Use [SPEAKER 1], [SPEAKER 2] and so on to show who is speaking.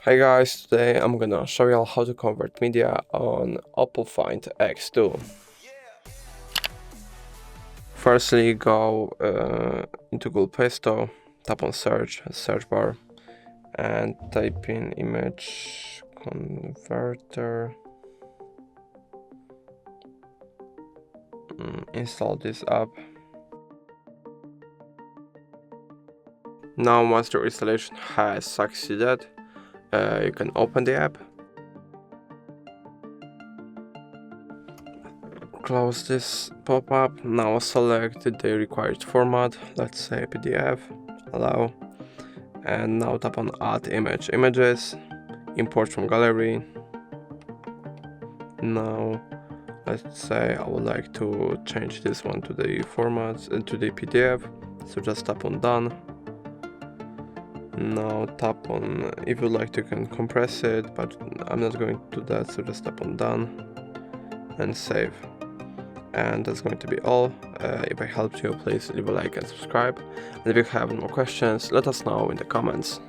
[SPEAKER 1] Hey guys, today I'm gonna show you how to convert media on OPPO Find X2. Firstly, go into Google Play Store, tap on search bar, and type in image converter. Install this app. Now once the installation has succeeded, you can open the app. Close this pop-up. Now select the required format, let's say PDF, allow, and now tap on add images, import from gallery. Now let's say I would like to change this one to the formats and to the PDF, so just tap on done. Now tap on, if you like, you can compress it, but I'm not going to do that, so just tap on done and save. And that's going to be all. If I helped you, please leave a like and subscribe. And if you have any more questions, let us know in the comments.